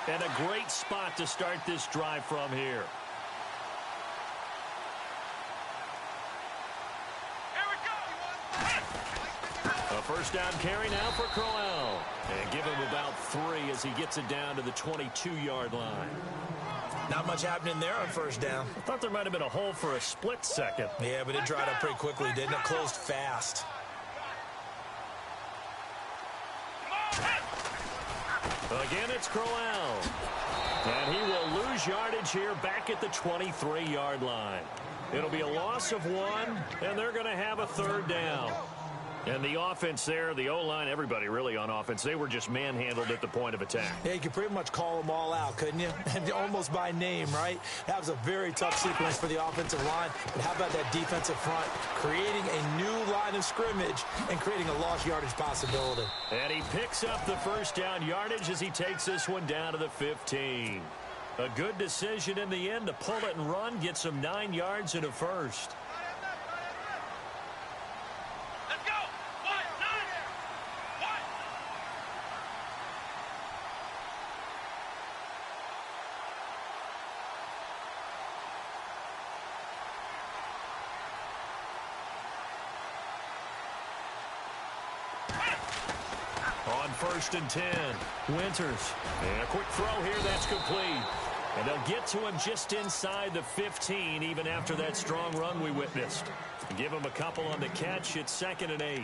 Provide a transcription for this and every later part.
And a great spot to start this drive from here. A first down carry now for Crowell. And give him about 3 as he gets it down to the 22-yard line. Not much happening there on first down. I thought there might have been a hole for a split second. Yeah, but it dried up pretty quickly, didn't it? Closed fast. Again, it's Crowell. And he will lose yardage here back at the 23-yard line. It'll be a loss of 1, and they're going to have a third down. And the offense there, the O-line, everybody really on offense, they were just manhandled at the point of attack. Yeah, you could pretty much call them all out, couldn't you? Almost by name, right? That was a very tough sequence for the offensive line. But how about that defensive front creating a new line of scrimmage and creating a lost yardage possibility? And he picks up the first down yardage as he takes this one down to the 15. A good decision in the end to pull it and run, get some 9 yards and a first. On 1st and 10, Winters. And a quick throw here, that's complete. And they'll get to him just inside the 15, even after that strong run we witnessed. Give him a couple on the catch. It's 2nd and 8.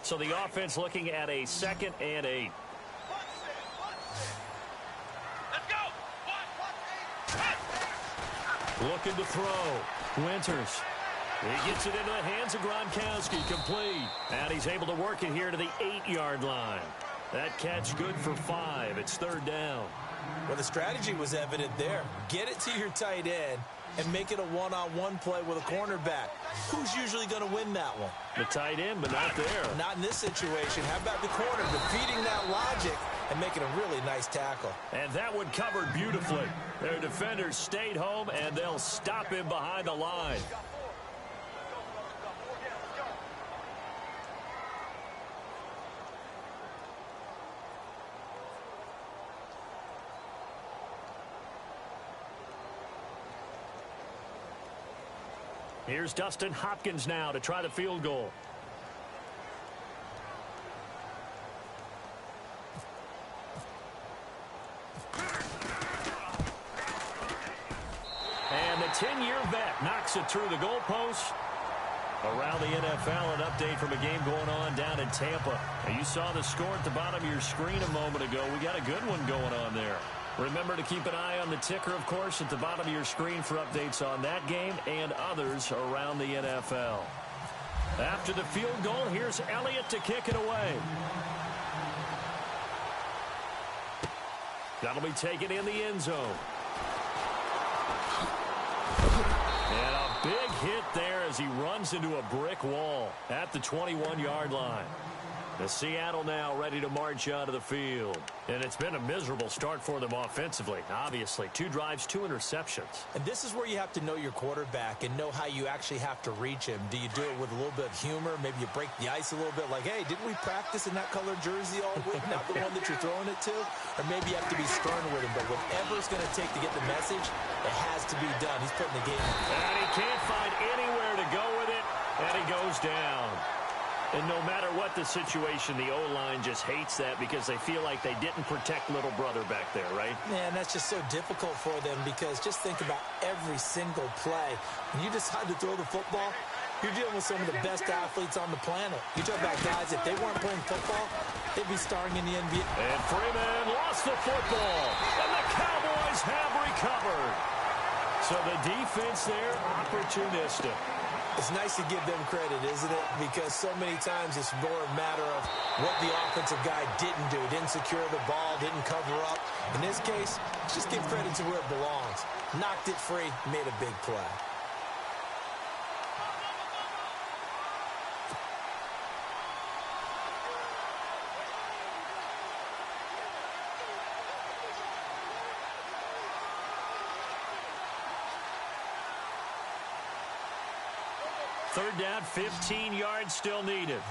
So the offense looking at a 2nd and 8. Looking to throw. Winters. He gets it into the hands of Gronkowski. Complete. And he's able to work it here to the 8-yard line. That catch good for 5. It's 3rd down. Well, the strategy was evident there. Get it to your tight end and make it a one-on-one play with a cornerback. Who's usually going to win that one? The tight end, but not there. Not in this situation. How about the corner defeating that logic and making a really nice tackle? And that one covered beautifully. Their defenders stayed home, and they'll stop him behind the line. Here's Dustin Hopkins now to try the field goal. And the 10-year vet knocks it through the goalpost. Around the NFL, an update from a game going on down in Tampa. Now, you saw the score at the bottom of your screen a moment ago. We got a good one going on there. Remember to keep an eye on the ticker, of course, at the bottom of your screen for updates on that game and others around the NFL. After the field goal, here's Elliott to kick it away. That'll be taken in the end zone. And a big hit there as he runs into a brick wall at the 21-yard line. The Seattle now ready to march out of the field. And it's been a miserable start for them offensively, obviously. 2 drives, 2 interceptions. And this is where you have to know your quarterback and know how you actually have to reach him. Do you do it with a little bit of humor? Maybe you break the ice a little bit like, hey, didn't we practice in that colored jersey all week? Not the one that you're throwing it to? Or maybe you have to be stern with him. But whatever it's going to take to get the message, it has to be done. He's putting the game in. And he can't find anywhere to go with it, and he goes down. And no matter what the situation, the O-line just hates that because they feel like they didn't protect little brother back there, right? Man, that's just so difficult for them because just think about every single play. When you decide to throw the football, you're dealing with some of the best athletes on the planet. You talk about guys, if they weren't playing football, they'd be starring in the NBA. And Freeman lost the football, and the Cowboys have recovered. So the defense there, opportunistic. It's nice to give them credit, isn't it? Because so many times it's more a matter of what the offensive guy didn't do. Didn't secure the ball, didn't cover up. In this case, just give credit to where it belongs. Knocked it free, made a big play. Third down, 15 yards still needed.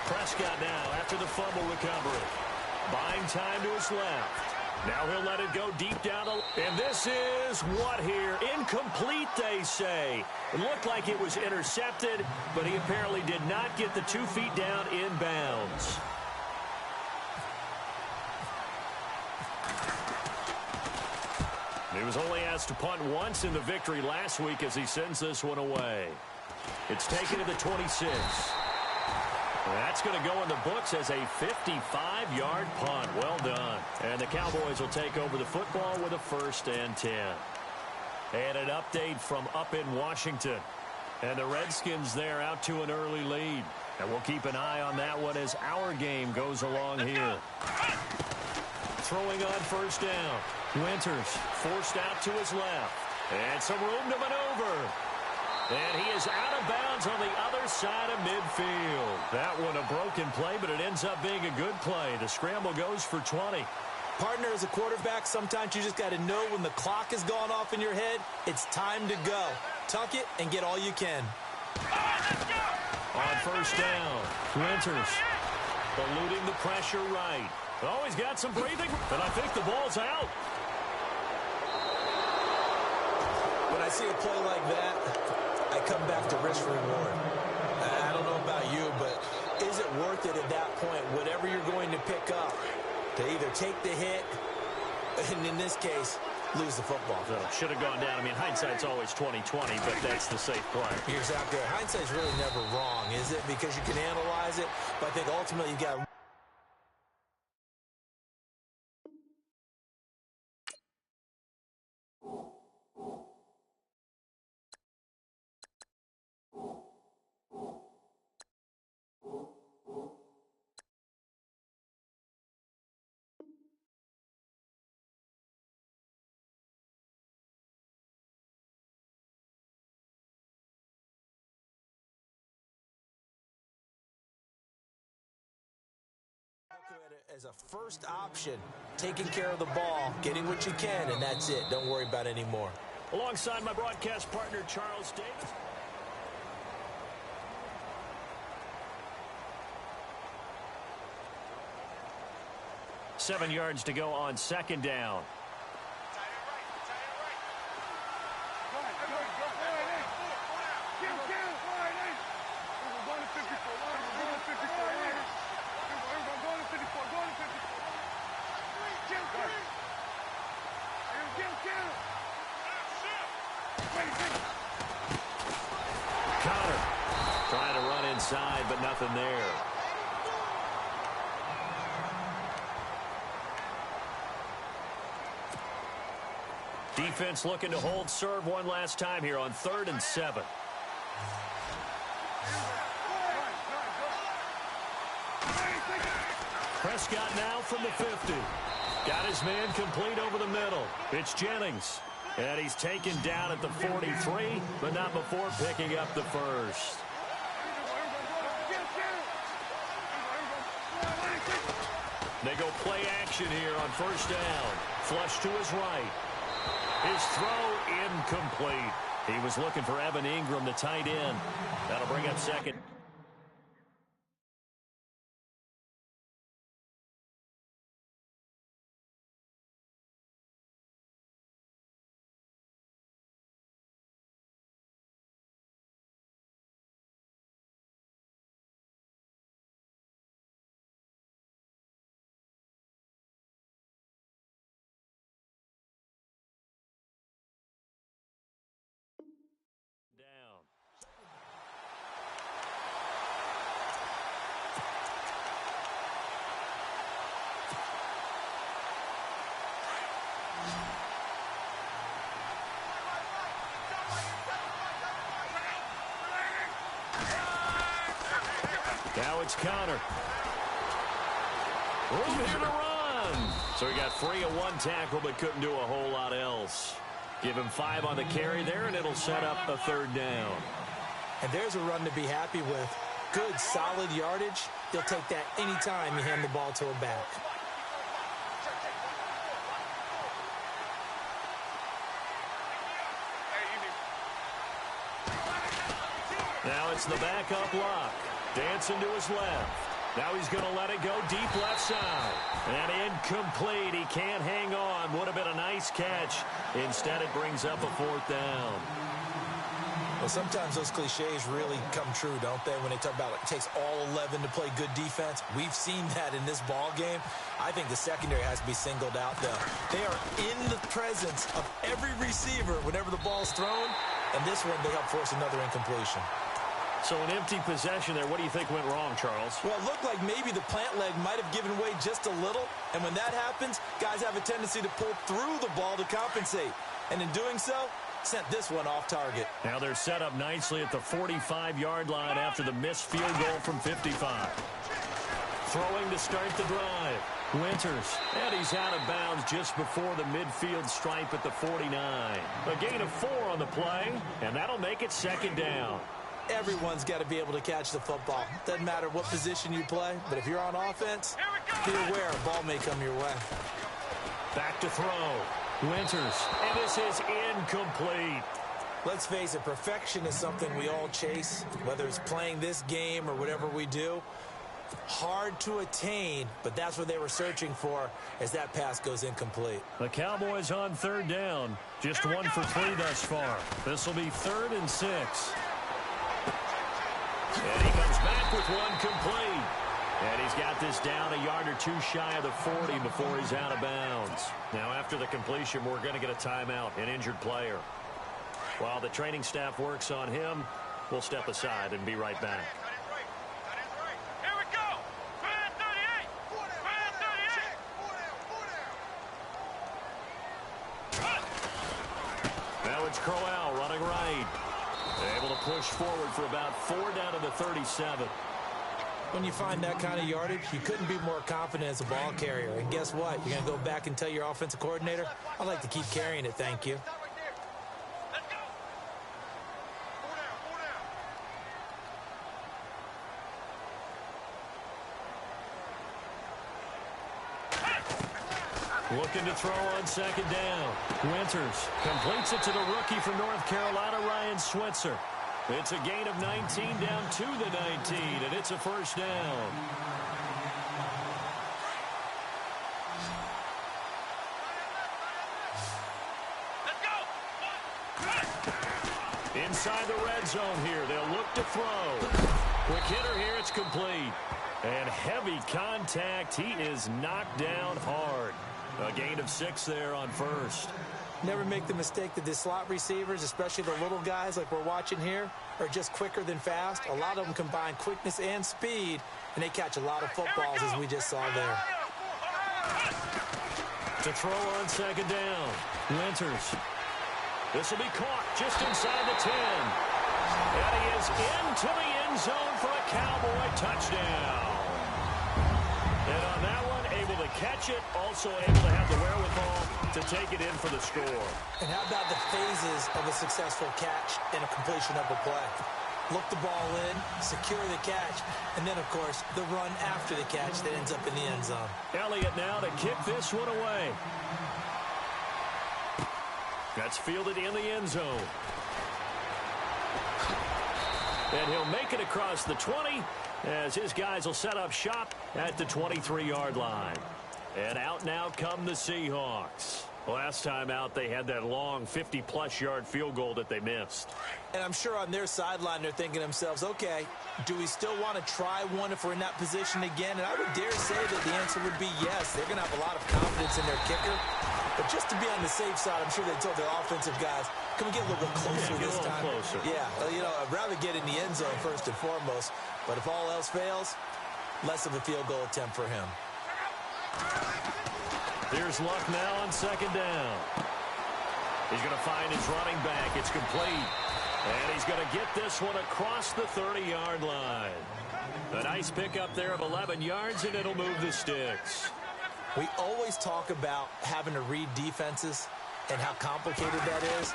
Prescott now after the fumble recovery. Buying time to his left. Now he'll let it go deep down. And this is what here? Incomplete, they say. It looked like it was intercepted, but he apparently did not get the 2 feet down in bounds. He was only asked to punt once in the victory last week as he sends this one away. It's taken to the 26. That's going to go in the books as a 55-yard punt. Well done. And the Cowboys will take over the football with a 1st and 10. And an update from up in Washington. And the Redskins there out to an early lead. And we'll keep an eye on that one as our game goes along here. Throwing on 1st down. Winters forced out to his left. And some room to maneuver. And he is out of bounds on the other side of midfield. That one a broken play, but it ends up being a good play. The scramble goes for 20. Partner, as a quarterback, sometimes you just got to know when the clock has gone off in your head, it's time to go. Tuck it and get all you can. On 1st down, Winters eluding the pressure right. Oh, he's got some breathing, but I think the ball's out. When I see a play like that, I come back to risk reward. I don't know about you, but is it worth it at that point, whatever you're going to pick up, to either take the hit, and in this case, lose the football? So, should have gone down. I mean, hindsight's always 20/20, but that's the safe play. You're exactly right. Hindsight's really never wrong, is it? Because you can analyze it, but I think ultimately you got... as a first option, taking care of the ball, getting what you can, and that's it. Don't worry about any more. Alongside my broadcast partner, Charles Davis. Seven yards to go on 2nd down. Connor trying to run inside, but nothing there. Defense looking to hold serve one last time here on 3rd and 7. Prescott now from the 50. Got his man complete over the middle. It's Jennings. And he's taken down at the 43, but not before picking up the first. They go play action here on 1st down. Flush to his right. His throw incomplete. He was looking for Evan Ingram, the tight end. That'll bring up 2nd. Now it's Connor. Room here to run. So he got free of one tackle, but couldn't do a whole lot else. Give him 5 on the carry there, and it'll set up a 3rd down. And there's a run to be happy with. Good, solid yardage. They'll take that anytime you hand the ball to a back. Now it's the backup lock. Dancing to his left. Now he's going to let it go deep left side. And incomplete. He can't hang on. Would have been a nice catch. Instead, it brings up a 4th down. Well, sometimes those cliches really come true, don't they? When they talk about it takes all 11 to play good defense. We've seen that in this ball game. I think the secondary has to be singled out, though. They are in the presence of every receiver whenever the ball's thrown. And this one, they help force another incompletion. So an empty possession there. What do you think went wrong, Charles? Well, it looked like maybe the plant leg might have given way just a little. And when that happens, guys have a tendency to pull through the ball to compensate. And in doing so, sent this one off target. Now they're set up nicely at the 45-yard line after the missed field goal from 55. Throwing to start the drive. Winters. And he's out of bounds just before the midfield stripe at the 49. A gain of 4 on the play, and that'll make it 2nd down. Everyone's got to be able to catch the football. Doesn't matter what position you play, but if you're on offense, be aware a ball may come your way. Back to throw. Winters. And this is incomplete. Let's face it, perfection is something we all chase, whether it's playing this game or whatever we do. Hard to attain, but that's what they were searching for as that pass goes incomplete. The Cowboys on 3rd down. Just 1 for 3 thus far. This will be 3rd and 6. And he comes back with one complete. And he's got this down a yard or 2 shy of the 40 before he's out of bounds. Now after the completion, we're going to get a timeout, an injured player. While the training staff works on him, we'll step aside and be right back. Now it's Crowell running right. Able to push forward for about 4 down to the 37. When you find that kind of yardage, you couldn't be more confident as a ball carrier. And guess what? You're going to go back and tell your offensive coordinator, I'd like to keep carrying it, thank you. Looking to throw on 2nd down. Winters completes it to the rookie from North Carolina, Ryan Switzer. It's a gain of 19 down to the 19, and it's a 1st down. Inside the red zone here, they'll look to throw. Quick hitter here, it's complete. And heavy contact, he is knocked down hard. A gain of 6 there on 1st. Never make the mistake that the slot receivers, especially the little guys like we're watching here, are just quicker than fast. A lot of them combine quickness and speed, and they catch a lot of footballs, as we just saw there. To throw on 2nd down. Winters. This will be caught just inside the 10. And he is into the end zone for a Cowboy touchdown. And on that one, able to catch it, also able to have the wherewithal to take it in for the score. And how about the phases of a successful catch and a completion of a play? Look the ball in, secure the catch, and then, of course, the run after the catch that ends up in the end zone. Elliott now to kick this one away. That's fielded in the end zone. And he'll make it across the 20 as his guys will set up shop at the 23-yard line. And out now come the Seahawks. Last time out, they had that long 50-plus yard field goal that they missed. And I'm sure on their sideline, they're thinking to themselves, okay, do we still want to try one if we're in that position again? And I would dare say that the answer would be yes. They're going to have a lot of confidence in their kicker. But just to be on the safe side, I'm sure they told their offensive guys, can we get a little bit closer this time? Closer. Yeah, you know, I'd rather get in the end zone first and foremost. But if all else fails, less of a field goal attempt for him. Here's Luck now on 2nd down. He's going to find his running back. It's complete. And he's going to get this one across the 30-yard line. A nice pickup there of 11 yards, and it'll move the sticks. We always talk about having to read defenses and how complicated that is.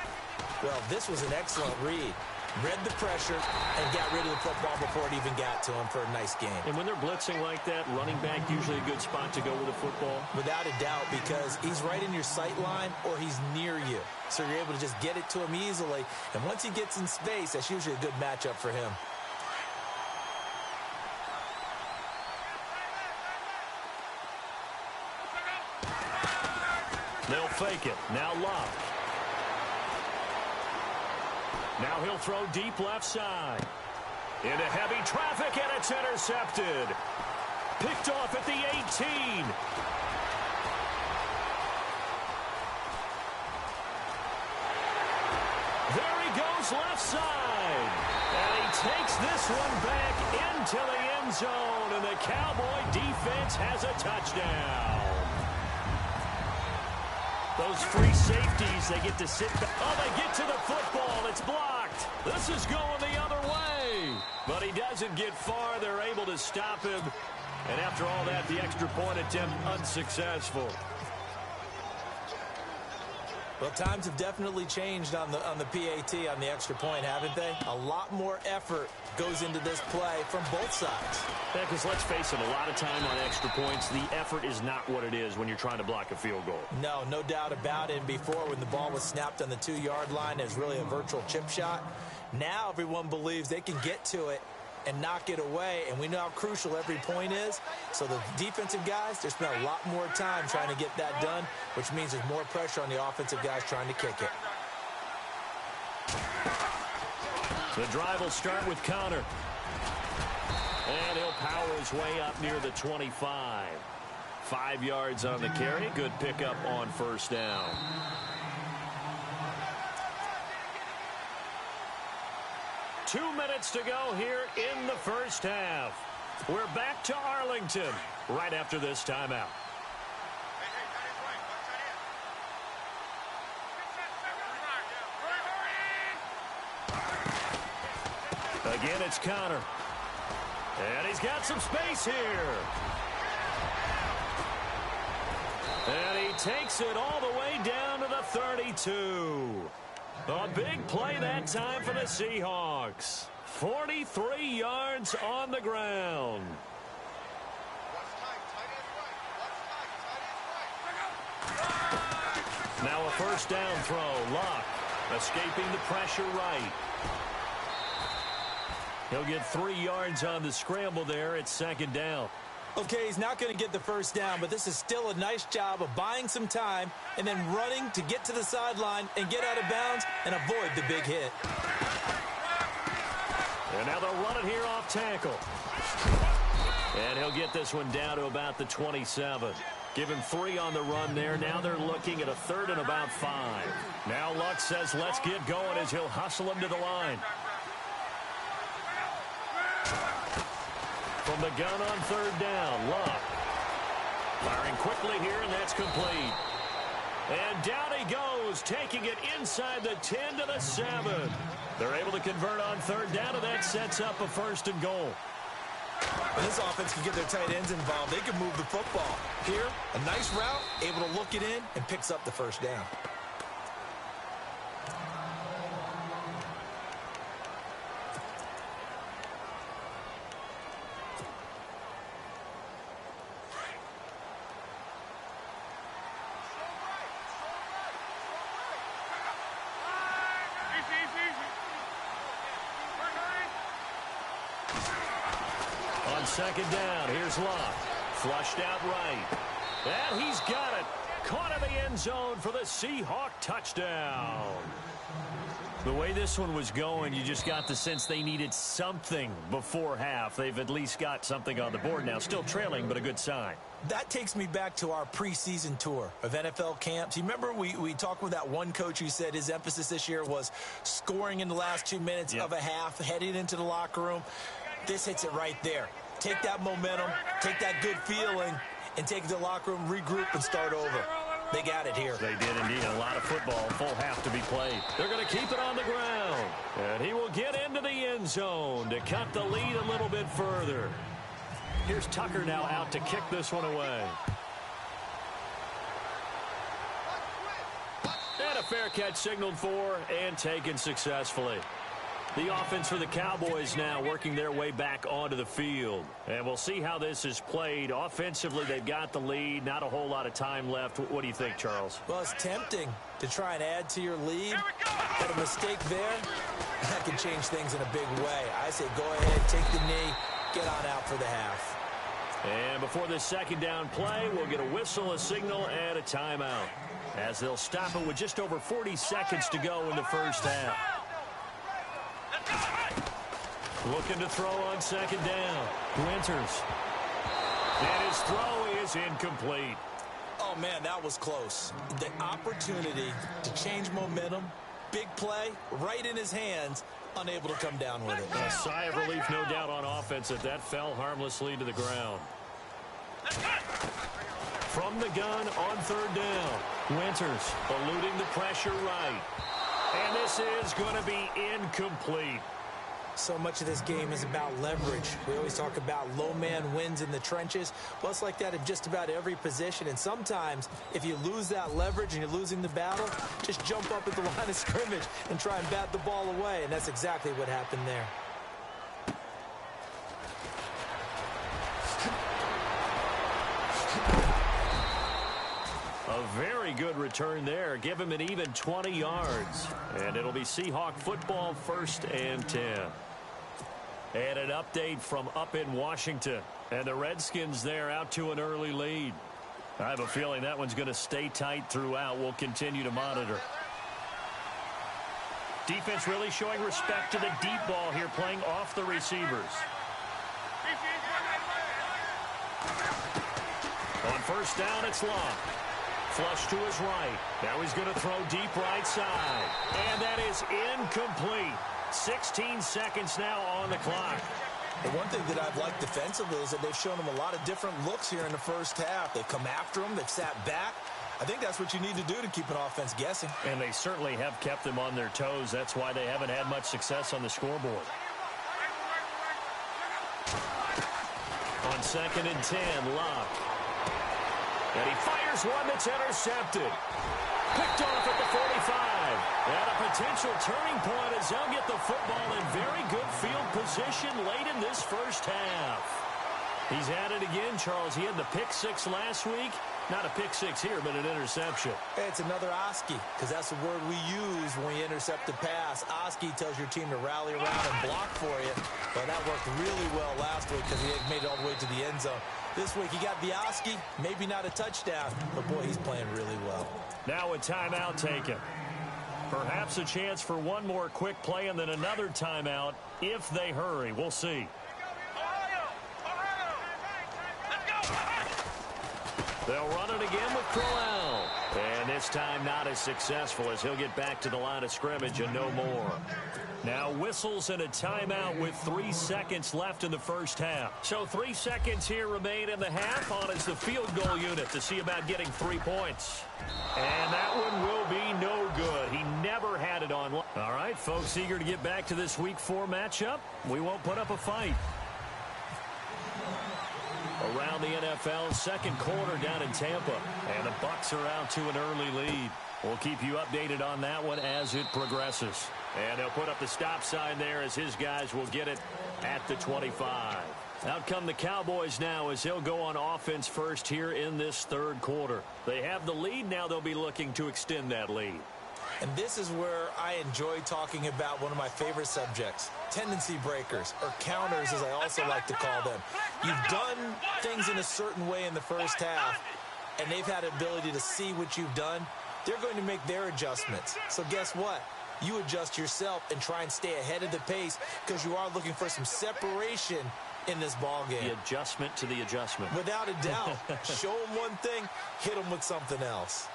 Well, this was an excellent read. read the pressure, and got rid of the football before it even got to him for a nice game. And when they're blitzing like that, running back usually a good spot to go with the football? Without a doubt, because he's right in your sight line or he's near you. So you're able to just get it to him easily. And once he gets in space, that's usually a good matchup for him. They'll fake it. Now Luck. Now he'll throw deep left side. Into heavy traffic, and it's intercepted. Picked off at the 18. There he goes left side. And he takes this one back into the end zone, and the Cowboy defense has a touchdown. Those free safeties, they get to sit back. Oh, they get to the football. It's blocked. This is going the other way. But he doesn't get far. They're able to stop him. And after all that, the extra point attempt unsuccessful. Well, times have definitely changed on the PAT, on the extra point, haven't they? A lot more effort goes into this play from both sides. Yeah, because let's face it, a lot of time on extra points, the effort is not what it is when you're trying to block a field goal. No doubt about it. And before, when the ball was snapped on the 2-yard line, it was really a virtual chip shot. Now everyone believes they can get to it and knock it away, and we know how crucial every point is. So the defensive guys, they spend a lot more time trying to get that done, which means there's more pressure on the offensive guys trying to kick it. The drive will start with Connor. And he'll power his way up near the 25. 5 yards on the carry. Good pickup on first down. Two minutes to go here in the first half. We're back to Arlington right after this timeout. Again, it's Connor. And he's got some space here. And he takes it all the way down to the 32. A big play that time for the Seahawks. 43 yards on the ground. Now a first down throw. Luck escaping the pressure right. He'll get 3 yards on the scramble there. It's second down. Okay, he's not going to get the first down, but this is still a nice job of buying some time and then running to get to the sideline and get out of bounds and avoid the big hit. And now they'll run it here off tackle. And he'll get this one down to about the 27. Give him 3 on the run there. Now they're looking at a third and about 5. Now Luck says let's get going as he'll hustle him to the line. From the gun on third down, Luck. Firing quickly here, and that's complete. And down he goes, taking it inside the 10 to the 7. They're able to convert on third down, and that sets up a first and goal. When this offense can get their tight ends involved, they can move the football. Here, a nice route, able to look it in, and picks up the first down. Second down, here's Luck. Flushed out right. And he's got it. Caught in the end zone for the Seahawk touchdown. The way this one was going, you just got the sense they needed something before half. They've at least got something on the board now. Still trailing, but a good sign. That takes me back to our preseason tour of NFL camps. You remember we talked with that one coach who said his emphasis this year was scoring in the last 2 minutes of a half, heading into the locker room. This hits it right there. Take that momentum, take that good feeling, and take it to the locker room, regroup, and start over. They got it here. They did indeed. A lot of football, full half to be played. They're going to keep it on the ground. And he will get into the end zone to cut the lead a little bit further. Here's Tucker now out to kick this one away. And a fair catch signaled for and taken successfully. The offense for the Cowboys now working their way back onto the field. And we'll see how this is played. Offensively, they've got the lead. Not a whole lot of time left. What do you think, Charles? Well, it's tempting to try and add to your lead. But a mistake there, that can change things in a big way. I say go ahead, take the knee, get on out for the half. And before this second down play, we'll get a whistle, a signal, and a timeout, as they'll stop it with just over 40 seconds to go in the first half. Looking to throw on second down. Winters. And his throw is incomplete. Oh, man, that was close. The opportunity to change momentum, big play, right in his hands, unable to come down with it. A sigh of relief, no doubt, on offense that fell harmlessly to the ground. From the gun on third down. Winters eluding the pressure right. And this is going to be incomplete. So much of this game is about leverage. We always talk about low man wins in the trenches. Well, it's like that in just about every position. And sometimes, if you lose that leverage and you're losing the battle, just jump up at the line of scrimmage and try and bat the ball away. And that's exactly what happened there. A very good return there. Give him an even 20 yards. And it'll be Seahawk football, 1st and 10. And an update from up in Washington. And the Redskins there out to an early lead. I have a feeling that one's going to stay tight throughout. We'll continue to monitor. Defense really showing respect to the deep ball here, playing off the receivers. On first down, it's Long. Flush to his right. Now he's going to throw deep right side. And that is incomplete. 16 seconds now on the clock. The one thing that I've liked defensively is that they've shown him a lot of different looks here in the first half. They've come after him. They've sat back. I think that's what you need to do to keep an offense guessing. And they certainly have kept them on their toes. That's why they haven't had much success on the scoreboard. On 2nd and 10, Locke. And he fires one that's intercepted. Picked off at the 45. And a potential turning point as they'll get the football in very good field position late in this first half. He's had it again, Charles. He had the pick 6 last week. Not a pick 6 here, but an interception. Hey, it's another Oski, because that's the word we use when we intercept a pass. Oski tells your team to rally around and block for you. Well, that worked really well last week because he made it all the way to the end zone. This week he got the Oski, maybe not a touchdown, but boy, he's playing really well. Now a timeout taken. Perhaps a chance for one more quick play and then another timeout if they hurry. We'll see. They'll run it again with Crowell. And this time not as successful as he'll get back to the line of scrimmage and no more. Now whistles and a timeout with 3 seconds left in the first half. So 3 seconds here remain in the half. On is the field goal unit to see about getting 3 points. And that one will be no good. He never had it on. All right, folks, eager to get back to this Week 4 matchup. We won't put up a fight. Around the NFL, second quarter down in Tampa. And the Bucs are out to an early lead. We'll keep you updated on that one as it progresses. And they'll put up the stop sign there as his guys will get it at the 25. Out come the Cowboys now as they'll go on offense first here in this third quarter. They have the lead. Now they'll be looking to extend that lead. And this is where I enjoy talking about one of my favorite subjects, tendency breakers, or counters as I also like to call them. You've done things in a certain way in the first half, and they've had the ability to see what you've done. They're going to make their adjustments. So guess what? You adjust yourself and try and stay ahead of the pace because you are looking for some separation in this ball game. The adjustment to the adjustment. Without a doubt. Show them one thing, hit them with something else.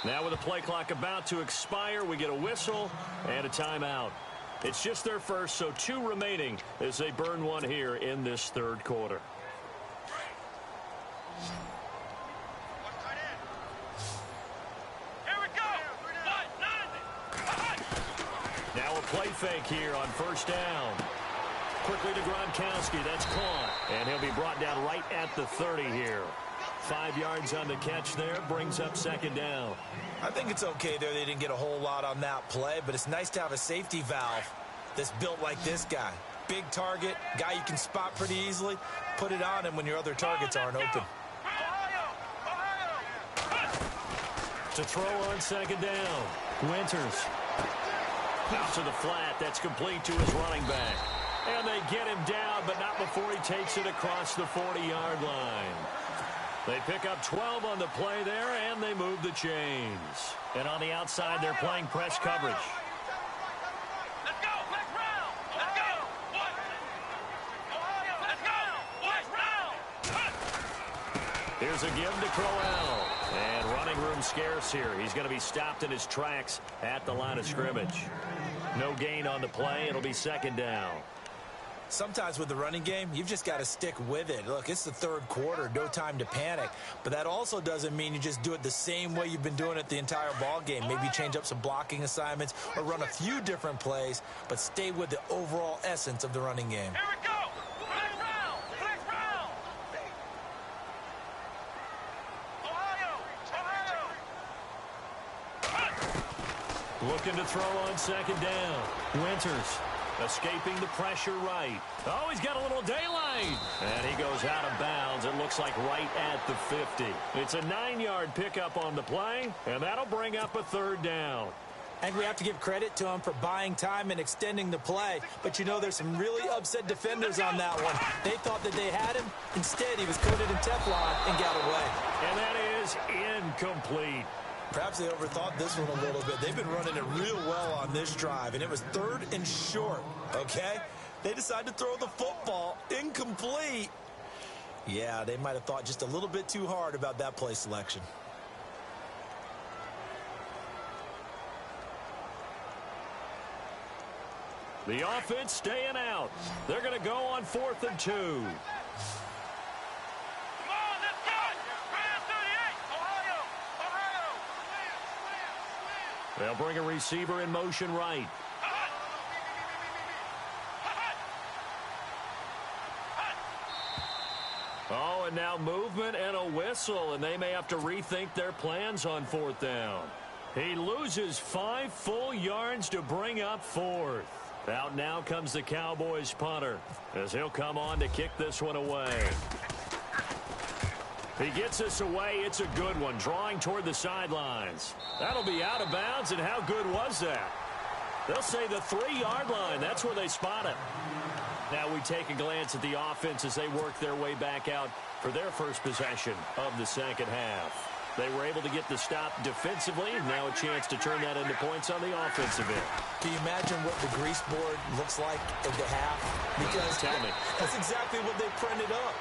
Now with the play clock about to expire, we get a whistle and a timeout. It's just their first, so 2 remaining as they burn one here in this third quarter. Now a play fake here on first down. Quickly to Gronkowski. That's caught. And he'll be brought down right at the 30 here. 5 yards on the catch there, brings up second down. I think it's okay there. They didn't get a whole lot on that play, but it's nice to have a safety valve that's built like this guy. Big target, guy you can spot pretty easily. Put it on him when your other targets aren't open. To throw on second down. Winters. Out to the flat. That's complete to his running back. And they get him down, but not before he takes it across the 40-yard line. They pick up 12 on the play there, and they move the chains. And on the outside, they're playing press coverage. Let's go. Next round. Let's go. Let's go. Next round. Here's a give to Crowell. And running room scarce here. He's going to be stopped in his tracks at the line of scrimmage. No gain on the play. It'll be second down. Sometimes with the running game, you've just got to stick with it. Look, it's the third quarter, no time to panic. But that also doesn't mean you just do it the same way you've been doing it the entire ball game. Maybe change up some blocking assignments or run a few different plays, but stay with the overall essence of the running game. Here we go. Next round. Next round. Ohio. Looking to throw on second down. Winters. Escaping the pressure right. Oh, he's got a little daylight. And he goes out of bounds. It looks like right at the 50. It's a 9-yard pickup on the play, and that'll bring up a third down. And we have to give credit to him for buying time and extending the play. But, you know, there's some really upset defenders on that one. They thought that they had him. Instead, he was coated in Teflon and got away. And that is incomplete. Perhaps they overthought this one a little bit. They've been running it real well on this drive, and it was 3rd and short, okay? They decided to throw the football incomplete. Yeah, they might have thought just a little bit too hard about that play selection. The offense staying out. They're going to go on 4th and 2. They'll bring a receiver in motion right. Oh, and now movement and a whistle, and they may have to rethink their plans on 4th down. He loses 5 full yards to bring up 4th. Out now comes the Cowboys punter, as he'll come on to kick this one away. He gets this away. It's a good one, drawing toward the sidelines. That'll be out of bounds, and how good was that? They'll say the 3-yard line. That's where they spot it. Now we take a glance at the offense as they work their way back out for their first possession of the second half. They were able to get the stop defensively. Now a chance to turn that into points on the offensive end. Can you imagine what the grease board looks like at the half? Because tell me. That's exactly what they printed up.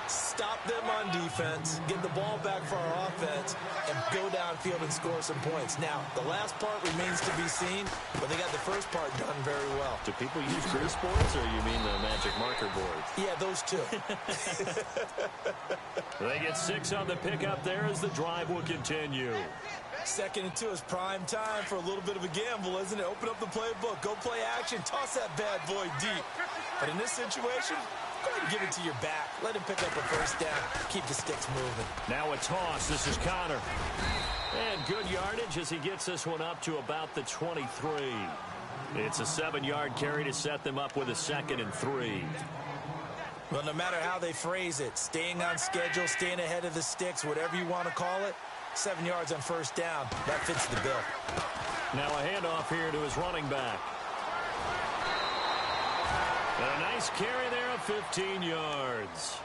Stop them on defense, get the ball back for our offense, and go downfield and score some points. Now, the last part remains to be seen, but they got the first part done very well. Do people use grease boards, or you mean the magic marker boards? Yeah, those two. They get 6 on the pickup there as the drive will continue. 2nd and 2 is prime time for a little bit of a gamble, isn't it? Open up the playbook, go play action, toss that bad boy deep. But in this situation, go ahead and give it to your back. Let him pick up a first down. Keep the sticks moving. Now a toss. This is Connor. And good yardage as he gets this one up to about the 23. It's a 7-yard carry to set them up with a 2nd and 3. Well, no matter how they phrase it, staying on schedule, staying ahead of the sticks, whatever you want to call it, 7 yards on first down. That fits the bill. Now a handoff here to his running back. A nice carry there of 15 yards.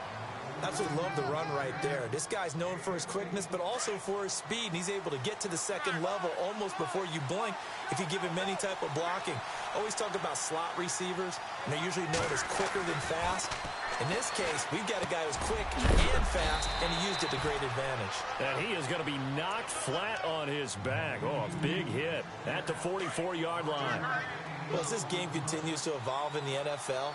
Absolutely love the run right there. This guy's known for his quickness, but also for his speed, and he's able to get to the second level almost before you blink if you give him any type of blocking. Always talk about slot receivers, and they're usually known as quicker than fast. In this case, we've got a guy who's quick and fast, and he used it to great advantage. And he is going to be knocked flat on his back. Oh, a big hit at the 44-yard line. Well, as this game continues to evolve in the NFL,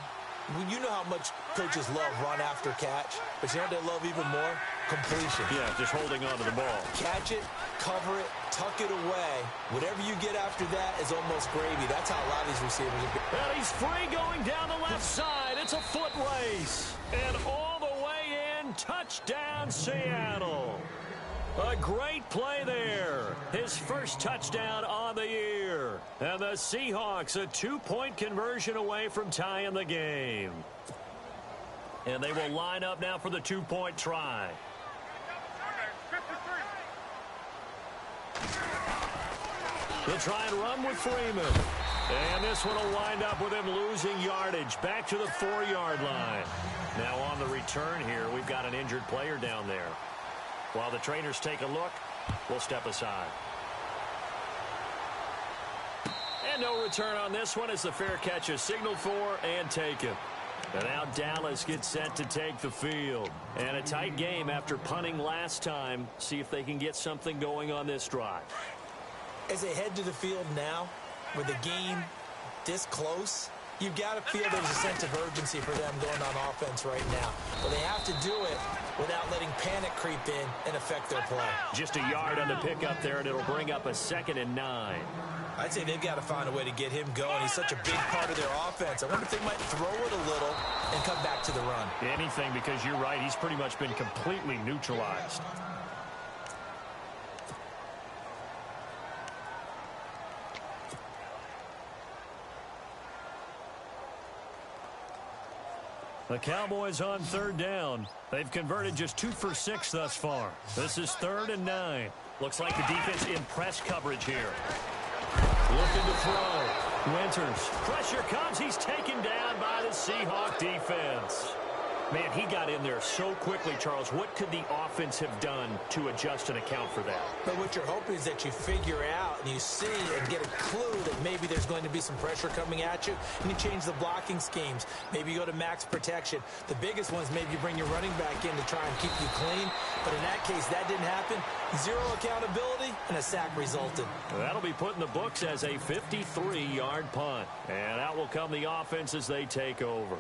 you know how much coaches love run after catch, but you know what they love even more? Completion. Yeah, just holding on to the ball. Catch it, cover it, tuck it away. Whatever you get after that is almost gravy. That's how a lot of these receivers are. And he's free going down the left side. It's a foot race. And all the way in touchdown, Seattle. A great play there. His first touchdown on the year. And the Seahawks a 2-point conversion away from tying the game. And they will line up now for the 2-point try. They'll try and run with Freeman. And this one will wind up with him losing yardage back to the 4-yard line. Now on the return here, we've got an injured player down there. While the trainers take a look, we'll step aside. And no return on this one as the fair catch is signaled for and taken. And now Dallas gets set to take the field. And a tight game after punting last time. See if they can get something going on this drive. As they head to the field now, with the game this close, you've got to feel there's a sense of urgency for them going on offense right now. But they have to do it without letting panic creep in and affect their play. Just a yard on the pickup there, and it'll bring up a 2nd and 9. I'd say they've got to find a way to get him going. He's such a big part of their offense. I wonder if they might throw it a little and come back to the run. Anything, because you're right. He's pretty much been completely neutralized. The Cowboys on 3rd down. They've converted just 2 for 6 thus far. This is 3rd and 9. Looks like the defense in press coverage here. Looking to throw. Winters. Pressure comes. He's taken down by the Seahawk defense. Man, he got in there so quickly, Charles. What could the offense have done to adjust and account for that? But what you're hoping is that you figure out and you see and get a clue that maybe there's going to be some pressure coming at you, and you change the blocking schemes. Maybe you go to max protection. The biggest one is maybe you bring your running back in to try and keep you clean. But in that case, that didn't happen. 0 accountability, and a sack resulted. That'll be put in the books as a 53-yard punt. And out will come the offense as they take over.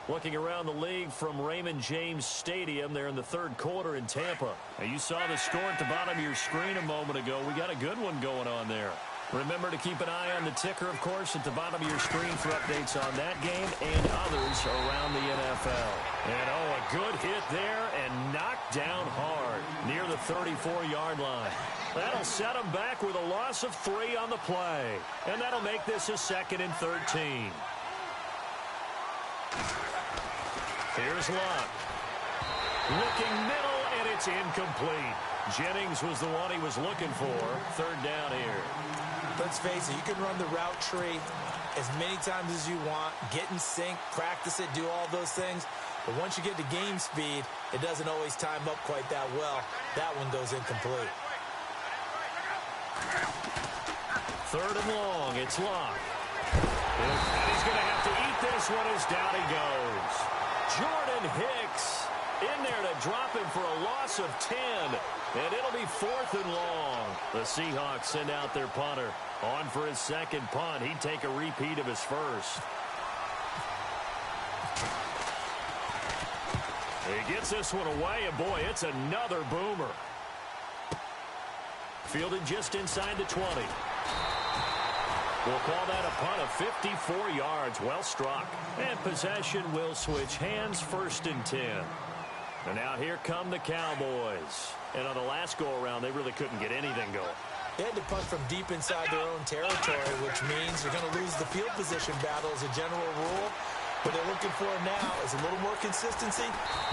Looking around the league from Raymond James Stadium, they're in the 3rd quarter in Tampa. Now, you saw the score at the bottom of your screen a moment ago. We got a good one going on there. Remember to keep an eye on the ticker, of course, at the bottom of your screen for updates on that game and others around the NFL. And, oh, a good hit there and knocked down hard near the 34-yard line. That'll set them back with a loss of 3 on the play. And that'll make this a 2nd and 13. Here's Luck. Looking middle, and it's incomplete. Jennings was the one he was looking for. 3rd down here. Let's face it, you can run the route tree as many times as you want, get in sync, practice it, do all those things. But once you get to game speed, it doesn't always time up quite that well. That one goes incomplete. 3rd and long. It's Luck. And he's going to have to eat this one as down he goes. Jordan Hicks in there to drop him for a loss of 10. And it'll be 4th and long. The Seahawks send out their punter. On for his 2nd punt. He'd take a repeat of his first. He gets this one away, and boy, it's another boomer. Fielded just inside the 20. We'll call that a punt of 54 yards. Well struck. And possession will switch hands, 1st and 10. And now here come the Cowboys. And on the last go-around, they really couldn't get anything going. They had to punt from deep inside their own territory, which means you're going to lose the field position battle as a general rule. What they're looking for now is a little more consistency,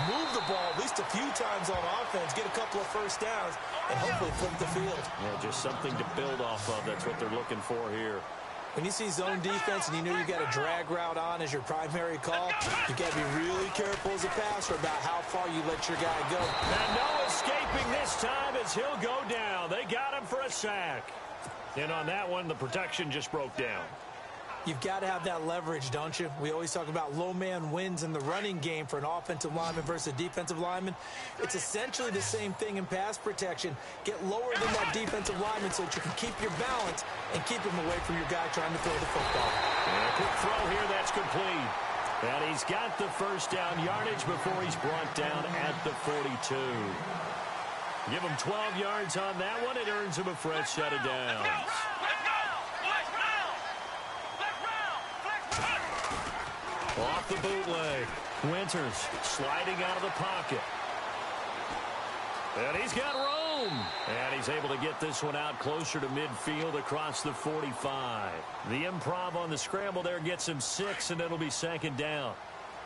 move the ball at least a few times on offense, get a couple of first downs, and hopefully flip the field. Yeah, just something to build off of. That's what they're looking for here. When you see zone defense and you know you've got a drag route on as your primary call, you've got to be really careful as a passer about how far you let your guy go. And no escaping this time as he'll go down. They got him for a sack. And on that one, the protection just broke down. You've got to have that leverage, don't you? We always talk about low man wins in the running game for an offensive lineman versus a defensive lineman. It's essentially the same thing in pass protection. Get lower than that defensive lineman so that you can keep your balance and keep him away from your guy trying to throw the football. And a quick throw here, that's complete. And he's got the first down yardage before he's brought down at the 42. Give him 12 yards on that one. It earns him a fresh set of downs. Off the bootleg. Winters sliding out of the pocket. And he's got room. And he's able to get this one out closer to midfield across the 45. The improv on the scramble there gets him 6, and it'll be second down.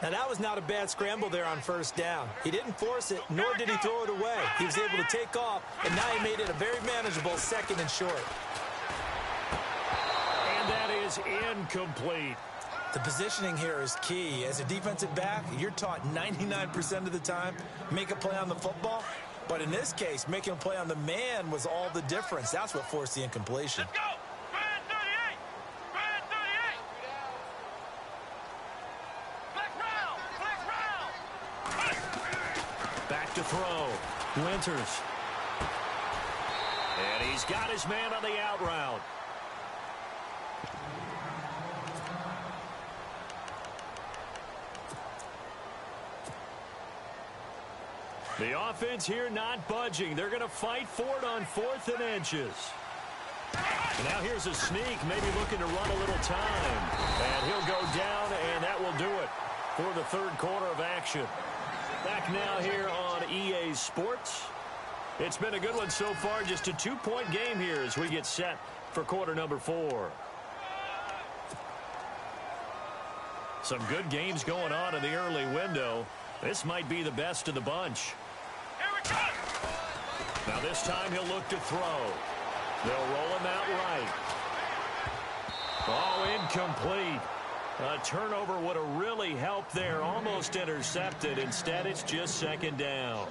Now, that was not a bad scramble there on first down. He didn't force it, nor did he throw it away. He was able to take off, and now he made it a very manageable 2nd and short. And that is incomplete. The positioning here is key. As a defensive back, you're taught 99% of the time, make a play on the football. But in this case, making a play on the man was all the difference. That's what forced the incompletion. Let's go. Brand 38. Brand 38. Flex round. Back to throw. Winters. And he's got his man on the out route. The offense here not budging. They're going to fight for it on 4th and inches. And now here's a sneak, maybe looking to run a little time. And he'll go down, and that will do it for the 3rd quarter of action. Back now here on EA Sports. It's been a good one so far. Just a 2-point game here as we get set for quarter number 4. Some good games going on in the early window. This might be the best of the bunch. Now this time he'll look to throw. They'll roll him out right. Oh, incomplete. A turnover would have really helped there. Almost intercepted. Instead, it's just 2nd down.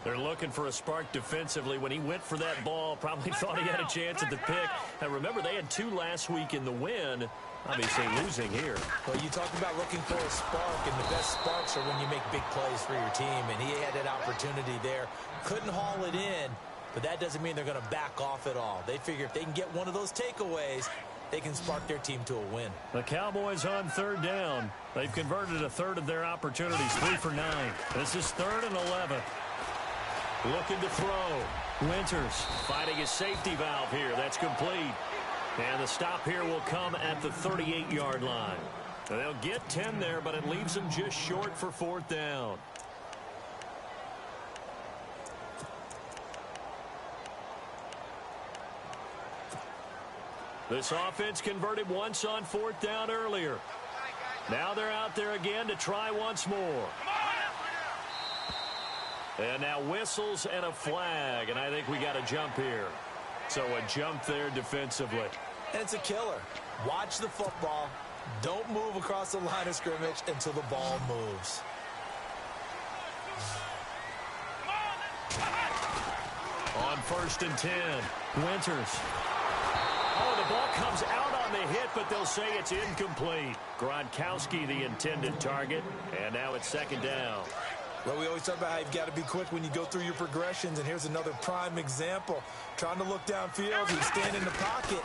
They're looking for a spark defensively. When he went for that ball, probably thought he had a chance at the pick. And remember, they had 2 last week in the win. Obviously losing here. Well, you talk about looking for a spark, and the best sparks are when you make big plays for your team, and he had that opportunity there. Couldn't haul it in, but that doesn't mean they're going to back off at all. They figure if they can get one of those takeaways, they can spark their team to a win. The Cowboys on 3rd down. They've converted a 1/3 of their opportunities, 3 for 9. This is 3rd and 11. Looking to throw. Winters fighting his safety valve here. That's complete. And the stop here will come at the 38-yard line. They'll get 10 there, but it leaves them just short for 4th down. This offense converted once on 4th down earlier. Now they're out there again to try once more. And now whistles and a flag, and I think we got a jump here. So a jump there defensively. And it's a killer. Watch the football. Don't move across the line of scrimmage until the ball moves. On 1st and 10, Winters. Oh, the ball comes out on the hit, but they'll say it's incomplete. Gronkowski, the intended target, and now it's 2nd down. Well, we always talk about how you've got to be quick when you go through your progressions, and here's another prime example. Trying to look downfield, he was standing in the pocket,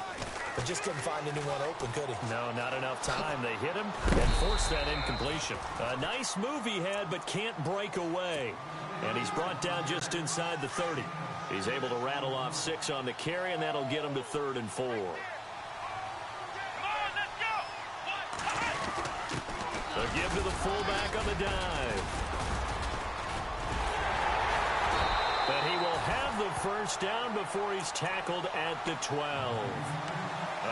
but just couldn't find anyone open, could he? No, not enough time. They hit him and forced that incompletion. A nice move he had, but can't break away. And he's brought down just inside the 30. He's able to rattle off 6 on the carry, and that'll get him to 3rd and 4. They'll give to the fullback on the dive. But he will have the 1st down before he's tackled at the 12.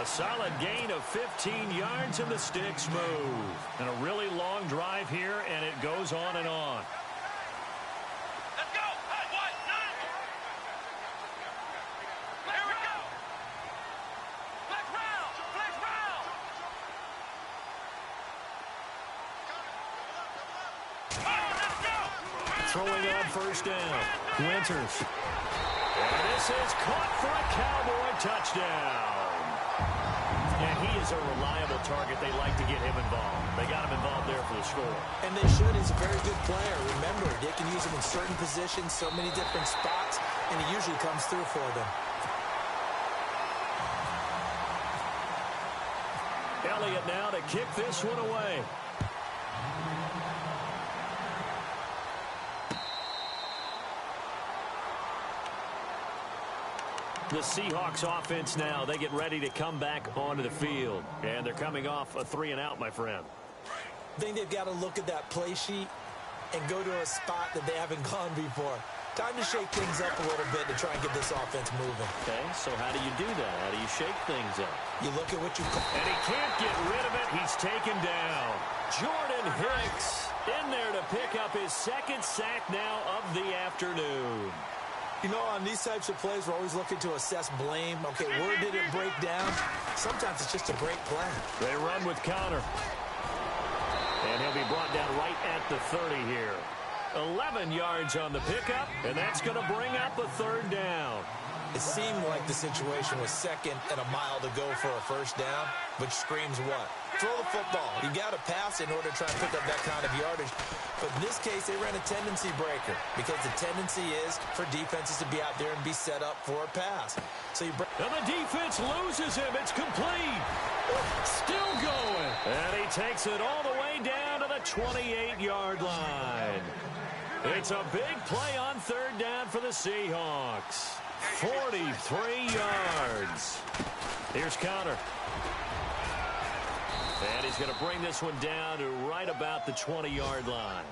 A solid gain of 15 yards, and the sticks move. And a really long drive here, and it goes on and on. Let's go. Hey, what? Here we go. Flex round. Flex round. Let's go. Throwing on 1st down. Winters. And this is caught for a Cowboy touchdown. And he is a reliable target. They like to get him involved. They got him involved there for the score. And they should. He's a very good player. Remember, they can use him in certain positions, so many different spots, and he usually comes through for them. Elliott now to kick this one away. The Seahawks offense now, they get ready to come back onto the field. And they're coming off a 3-and-out, my friend. I think they've got to look at that play sheet and go to a spot that they haven't gone before. Time to shake things up a little bit to try and get this offense moving. Okay, so how do you do that? How do you shake things up? You look at what you call. And he can't get rid of it. He's taken down. Jordan Hicks in there to pick up his second sack now of the afternoon. You know, on these types of plays, we're always looking to assess blame. Okay, where did it break down? Sometimes it's just a great play. They run with Connor. And he'll be brought down right at the 30 here. 11 yards on the pickup, and that's going to bring up a third down. It seemed like the situation was second and a mile to go for a first down, which screams what? Throw the football. You got to pass in order to try and pick up that kind of yardage. But in this case, they ran a tendency breaker because the tendency is for defenses to be out there and be set up for a pass. So you break. And the defense loses him. It's complete. Still going. And he takes it all the way down to the 28-yard line. It's a big play on third down for the Seahawks. 43 yards. Here's Connor. And he's going to bring this one down to right about the 20-yard line.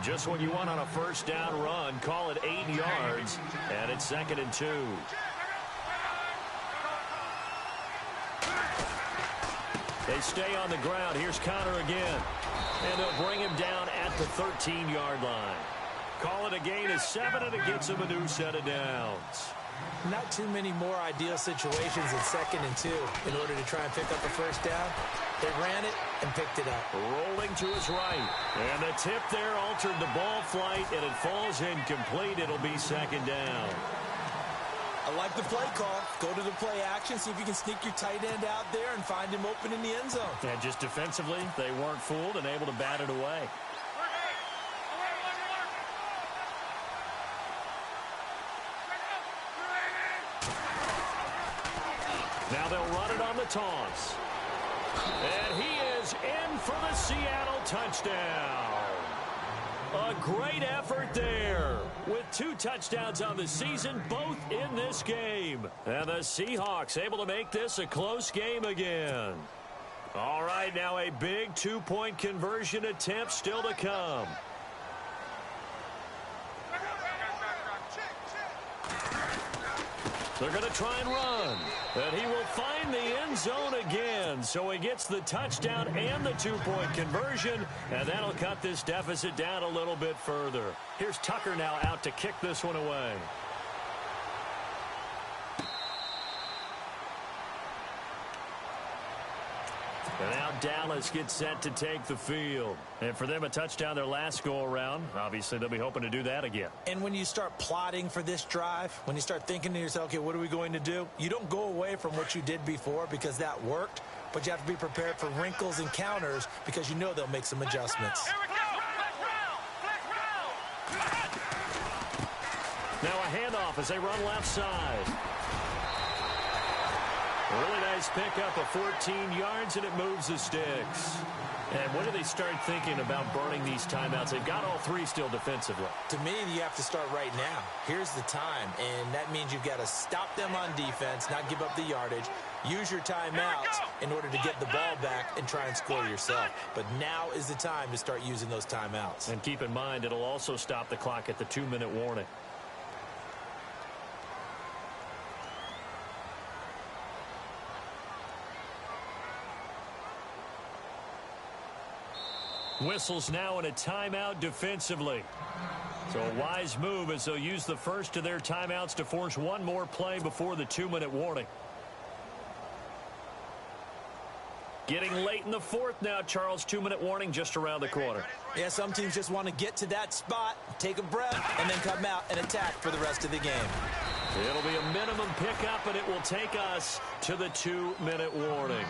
Just what you want on a first down run. Call it 8 yards. And it's 2nd and 2. They stay on the ground. Here's Connor again. And they'll bring him down at the 13-yard line. Call it a gain of 7, and it gets him a new set of downs. Not too many more ideal situations in 2nd and 2 in order to try and pick up a first down. They ran it and picked it up. Rolling to his right. And the tip there altered the ball flight, and it falls incomplete. It'll be 2nd down. I like the play call. Go to the play action, see if you can sneak your tight end out there and find him open in the end zone. And just defensively, they weren't fooled and able to bat it away. Now they'll run it on the toss. And he is in for the Seattle touchdown. A great effort there with 2 touchdowns on the season, both in this game. And the Seahawks able to make this a close game again. All right, now a big 2-point conversion attempt still to come. They're going to try and run. And he will find the end zone again. So he gets the touchdown and the 2-point conversion. And that'll cut this deficit down a little bit further. Here's Tucker now out to kick this one away. And now Dallas gets set to take the field. And for them, a touchdown their last go-around. Obviously, they'll be hoping to do that again. And when you start plotting for this drive, when you start thinking to yourself, okay, what are we going to do? You don't go away from what you did before because that worked, but you have to be prepared for wrinkles and counters because you know they'll make some adjustments. Here we go. Flex round. Now a handoff as they run left side. Really nice pickup of 14 yards, and it moves the sticks. And when do they start thinking about burning these timeouts? They've got all 3 still defensively. To me, you have to start right now. Here's the time, and that means you've got to stop them on defense, not give up the yardage, use your timeouts in order to get the ball back and try and score yourself. But now is the time to start using those timeouts. And keep in mind, it'll also stop the clock at the 2-minute warning. Whistles now in a timeout defensively. So a wise move as they'll use the first of their timeouts to force one more play before the 2-minute warning. Getting late in the 4th now, Charles. 2-minute warning just around the corner. Yeah, some teams just want to get to that spot, take a breath, and then come out and attack for the rest of the game. It'll be a minimum pickup, and it will take us to the 2-minute warning.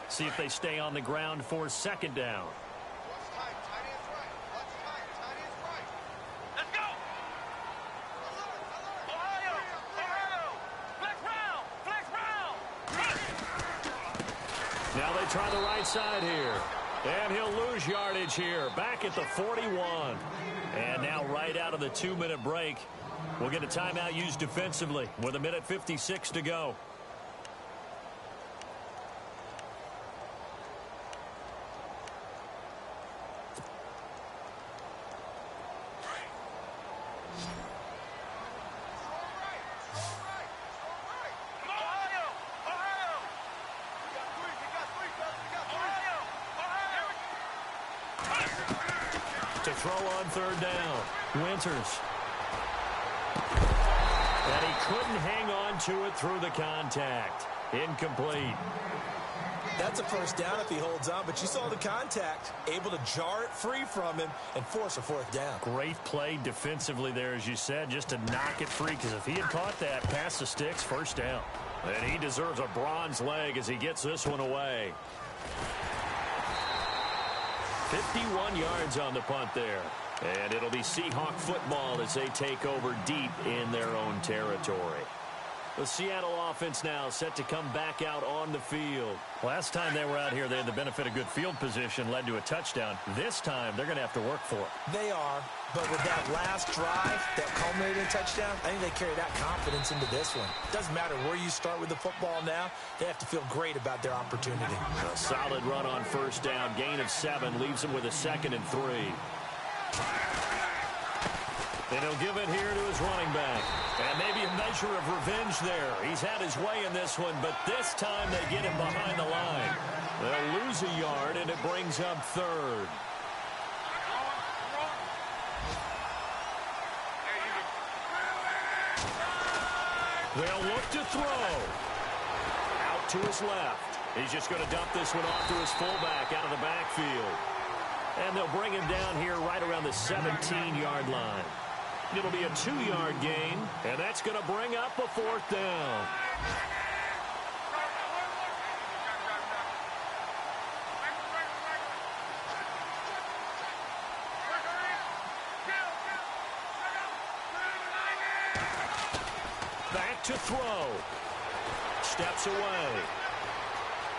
See if they stay on the ground for 2nd down. Let's go. Ohio. Flex round. Now they try the right side here. And he'll lose yardage here. Back at the 41. And now right out of the 2-minute break, we'll get a timeout used defensively with 1:56 to go. to throw on third down. Winters. And he couldn't hang on to it through the contact. Incomplete. That's a first down if he holds on, but you saw the contact. Able to jar it free from him and force a fourth down. Great play defensively there, as you said, just to knock it free, because if he had caught that, past the sticks, first down. And he deserves a bronze leg as he gets this one away. 51 yards on the punt there. And it'll be Seahawk football as they take over deep in their own territory. The Seattle offense now set to come back out on the field. Last time they were out here, they had the benefit of good field position, led to a touchdown. This time, they're going to have to work for it. They are, but with that last drive that culminated in a touchdown, I think they carry that confidence into this one. Doesn't matter where you start with the football now, they have to feel great about their opportunity. A solid run on first down, gain of 7, leaves them with a 2nd and 3. And he'll give it here to his running back. And maybe a measure of revenge there. He's had his way in this one, but this time they get him behind the line. They'll lose a yard, and it brings up 3rd. They'll look to throw. Out to his left. He's just going to dump this one off to his fullback out of the backfield. And they'll bring him down here right around the 17-yard line. It'll be a 2-yard gain, and that's going to bring up a 4th down. Back to throw. Steps away.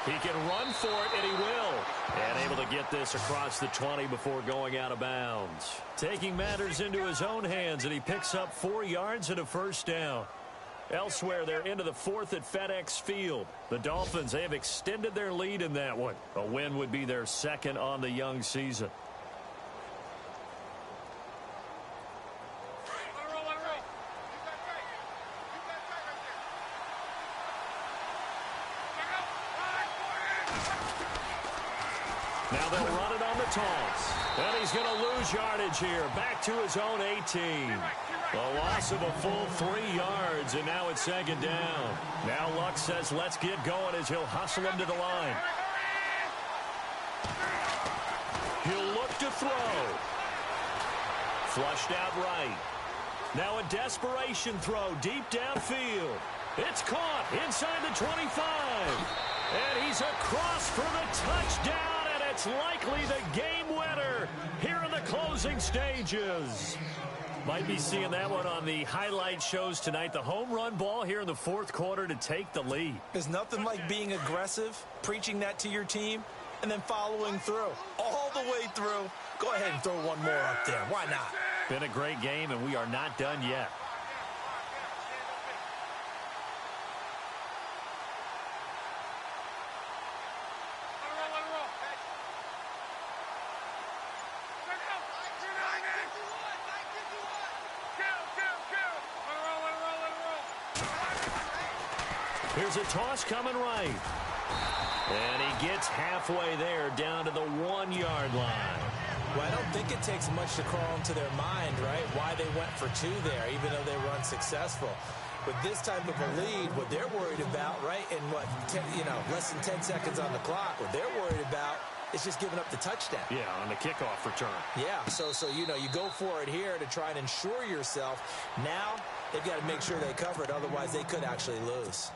He can run for it, and he will. And able to get this across the 20 before going out of bounds. Taking matters into his own hands, and he picks up 4 yards and a first down. Elsewhere, they're into the 4th at FedEx Field. The Dolphins, they have extended their lead in that one. A win would be their 2nd on the young season. Now they'll run it on the toss. And he's going to lose yardage here. Back to his own 18. A loss of a full 3 yards, and now it's 2nd down. Now Luck says let's get going as he'll hustle him to the line. He'll look to throw. Flushed out right. Now a desperation throw deep downfield. It's caught inside the 25. And he's across for the touchdown. It's likely the game winner here in the closing stages. Might be seeing that one on the highlight shows tonight. The home run ball here in the 4th quarter to take the lead. There's nothing like being aggressive, preaching that to your team, and then following through. All the way through. Go ahead and throw one more up there. Why not? Been a great game, and we are not done yet. Here's a toss coming right. And he gets halfway there down to the 1-yard line. Well, I don't think it takes much to crawl into their mind, right, why they went for 2 there, even though they were unsuccessful. With this type of a lead, what they're worried about, right, in less than 10 seconds on the clock, what they're worried about is just giving up the touchdown. Yeah, on the kickoff return. Yeah, so you go for it here to try and ensure yourself. Now they've got to make sure they cover it, otherwise they could actually lose.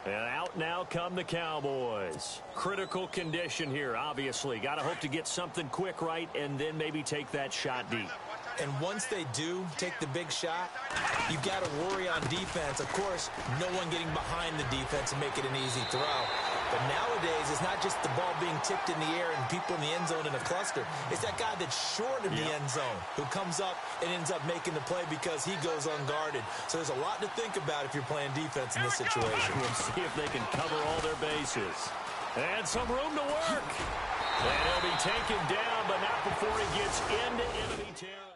And out now come the Cowboys. Critical condition here, obviously. Got to hope to get something quick right and then maybe take that shot deep. And once they do take the big shot, you've got to worry on defense. Of course, no one getting behind the defense and make it an easy throw. But nowadays, it's not just the ball being tipped in the air and people in the end zone in a cluster. It's that guy that's short of the end zone who comes up and ends up making the play because he goes unguarded. So there's a lot to think about if you're playing defense in this situation. We'll see if they can cover all their bases. And some room to work. And he'll be taken down, but not before he gets into enemy territory.